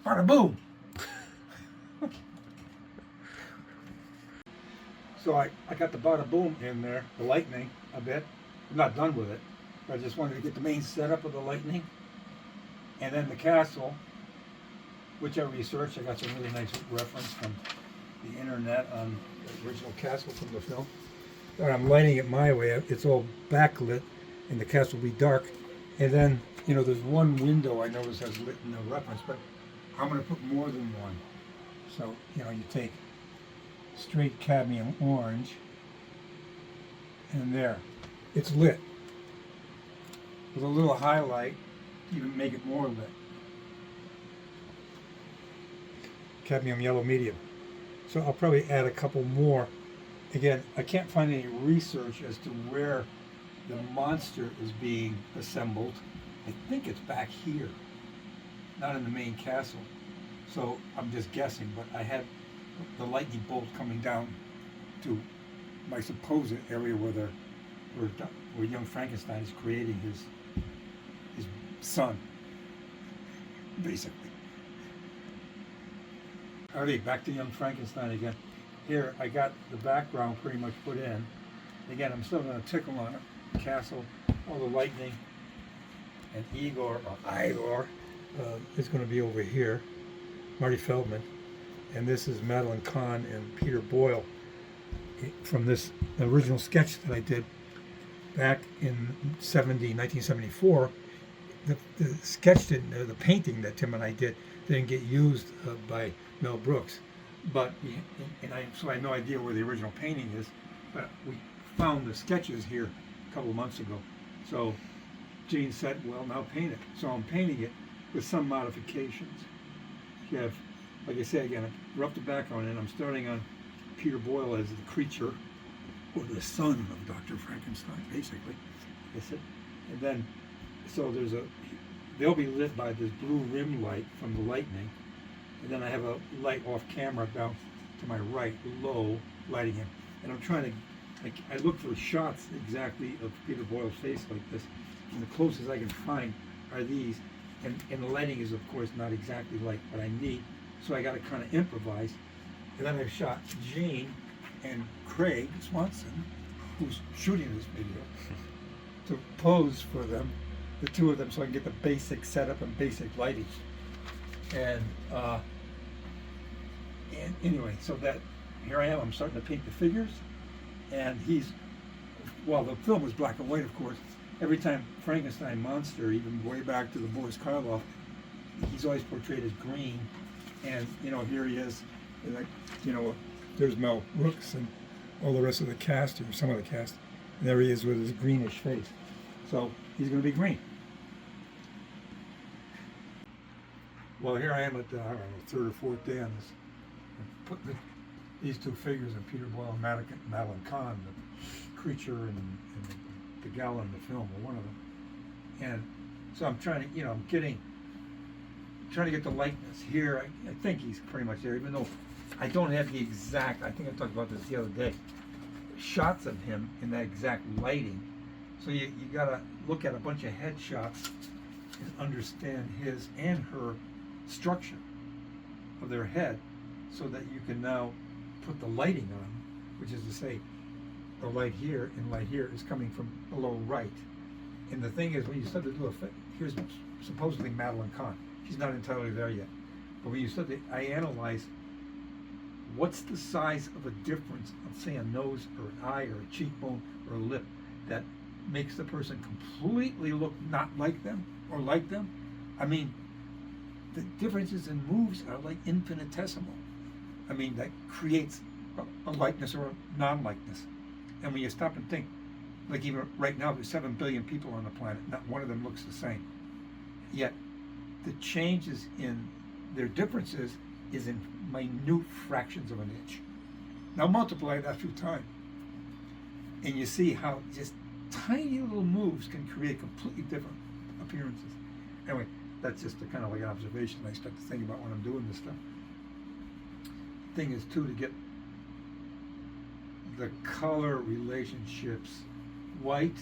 Bada boom! So I got the bada boom in there, the lightning a bit. I'm not done with it. I just wanted to get the main setup of the lightning. And then the castle, which I researched. I got some really nice reference from the internet on the original castle from the film. But I'm lighting it my way. It's all backlit and the castle will be dark. And then, you know, there's one window I noticed has lit in the reference, but I'm going to put more than one. So, you know, you take straight cadmium orange, and there, it's lit with a little highlight to even make it more lit. Cadmium yellow medium. So I'll probably add a couple more. Again, I can't find any research as to where the monster is being assembled. I think it's back here, not in the main castle. So I'm just guessing, but I had the lightning bolt coming down to my supposed area where young Frankenstein is creating his son, basically. Alrighty, back to young Frankenstein again. Here, I got the background pretty much put in. Again, I'm still going to tickle on it. Castle, all the lightning, and Igor is going to be over here. Marty Feldman. And this is Madeline Kahn and Peter Boyle from this original sketch that I did back in 1974. The sketch didn't, the painting that Tim and I did didn't get used by Mel Brooks, but so I had no idea where the original painting is. But we found the sketches here a couple of months ago. So Gene said, "Well, now paint it." So I'm painting it with some modifications. You have, like I say again, I roughed the background in. I'm starting on Peter Boyle as the creature, or the son of Dr. Frankenstein, basically. I said, and then so they'll be lit by this blue rim light from the lightning, and then I have a light off camera down to my right, low, lighting him. And I'm trying to, like, I look for shots exactly of Peter Boyle's face like this, and the closest I can find are these. And the lighting is, of course, not exactly like what I need, so I got to kind of improvise. And then I've shot Gene and Craig Swanson, who's shooting this video, to pose for them, the two of them, so I can get the basic setup and basic lighting. And anyway, so that here I am. I'm starting to paint the figures, and well, the film was black and white, of course. Every time Frankenstein monster, even way back to the Boris Karloff, he's always portrayed as green. And you know, here he is, and like, you know, there's Mel Brooks and all the rest of the cast, or some of the cast, and there he is with his greenish face. So he's going to be green. Well, here I am at the, I don't know, third or fourth day on this. I'm putting these two figures of Peter Boyle and Madeline Kahn, the creature and the gal in the film, or one of them. And so I'm trying to, you know, I'm trying to get the likeness here. I think he's pretty much there, even though I don't have the exact, I think I talked about this the other day, shots of him in that exact lighting. So you gotta look at a bunch of headshots and understand his and her structure of their head, so that you can now put the lighting on, which is to say, the light here and light here is coming from below right. And the thing is, when you start to do here's supposedly Madeline Kahn. She's not entirely there yet. But when you start to, I analyze what's the size of a difference of, say, a nose or an eye or a cheekbone or a lip that makes the person completely look not like them or like them. I mean, the differences in moves are like infinitesimal. I mean, that creates a likeness or a non-likeness. And when you stop and think, like even right now, there's 7 billion people on the planet, not one of them looks the same. Yet, the changes in their differences is in minute fractions of an inch. Now multiply that through time, and you see how just tiny little moves can create completely different appearances. Anyway, that's just a kind of like an observation I start to think about when I'm doing this stuff. Thing is, too, to get the color relationships, white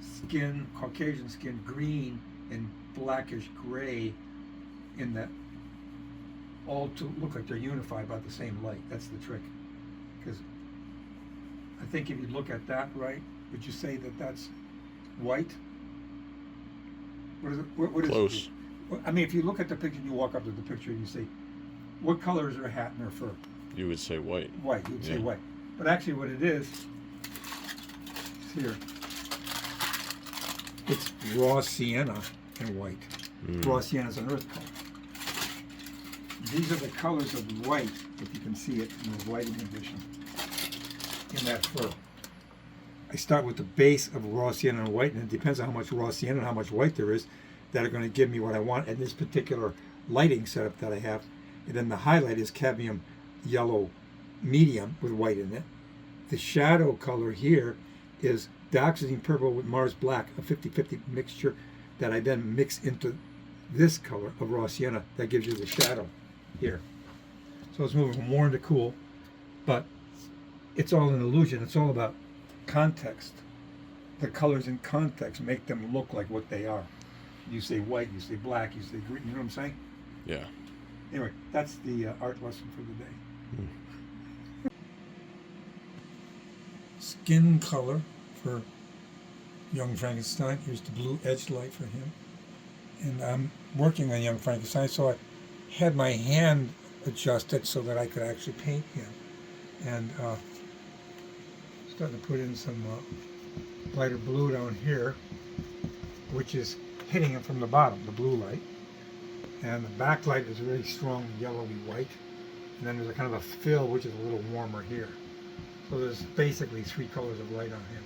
skin, Caucasian skin, green, and blackish gray in that all to look like they're unified by the same light. That's the trick. Because I think if you look at that, right, would you say that that's white? What is it? What is Close. it? I mean, if you look at the picture, you walk up to the picture and you say, what color is her hat and her fur? You would say white. White, you would say Yeah. white. But actually what it is here, it's raw sienna and white. Raw sienna is an earth color. These are the colors of white, if you can see it in the lighting edition, in that fur. I start with the base of raw sienna and white, and it depends on how much raw sienna and how much white there is that are going to give me what I want in this particular lighting setup that I have. And then the highlight is cadmium yellow medium with white in it. The shadow color here is dioxazine purple with Mars black, a 50-50 mixture that I then mix into this color of raw sienna that gives you the shadow here. So it's moving from warm to cool, but it's all an illusion. It's all about context. The colors in context make them look like what they are. You say white, you say black, you say green, you know what I'm saying? Yeah. Anyway, that's the art lesson for the day. Skin color for Young Frankenstein. Here's the blue edged light for him. And I'm working on Young Frankenstein, so I had my hand adjusted so that I could actually paint him. And starting to put in some lighter blue down here, which is hitting him from the bottom, the blue light. And the backlight is really strong yellowy white. And then there's a kind of a fill, which is a little warmer here. So there's basically 3 colors of light on him.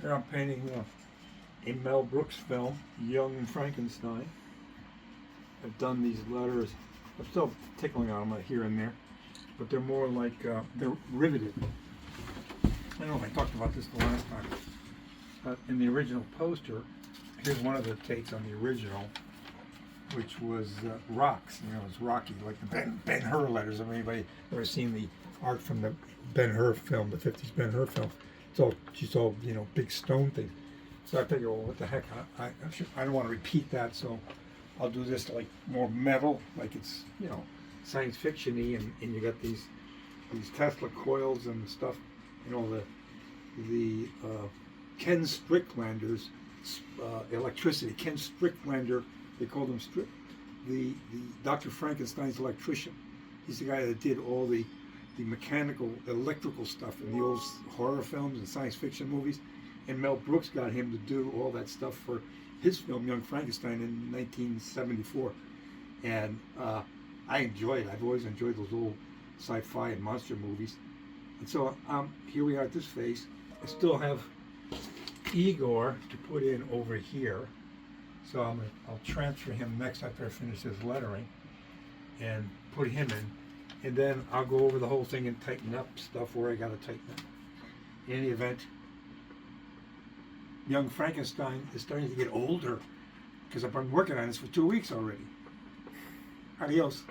Here I'm painting a Mel Brooks film, Young Frankenstein. I've done these letters. I'm still tickling on them here and there, but they're more like they're riveted. I don't know if I talked about this the last time. In the original poster, here's one of the takes on the original, which was rocks. You know, it's rocky, like the Ben-Hur letters. Have anybody ever seen the art from the Ben-Hur film, the 50s Ben-Hur film? It's all you know, big stone things. So I figured, well, what the heck? I don't want to repeat that, so I'll do this like more metal, like it's, you know, science fiction-y, and you got these Tesla coils and stuff, you know, the Ken Stricklander's electricity. Ken Stricklander, they called him the Dr. Frankenstein's electrician. He's the guy that did all the mechanical, electrical stuff in the old horror films and science fiction movies. And Mel Brooks got him to do all that stuff for his film, Young Frankenstein, in 1974. And I enjoy it. I've always enjoyed those old sci-fi and monster movies. And so here we are at this phase. I still have Igor to put in over here. So I'll transfer him next after I finish his lettering and put him in. And then I'll go over the whole thing and tighten up stuff where I got to tighten up. In any event, Young Frankenstein is starting to get older because I've been working on this for 2 weeks already. Adios.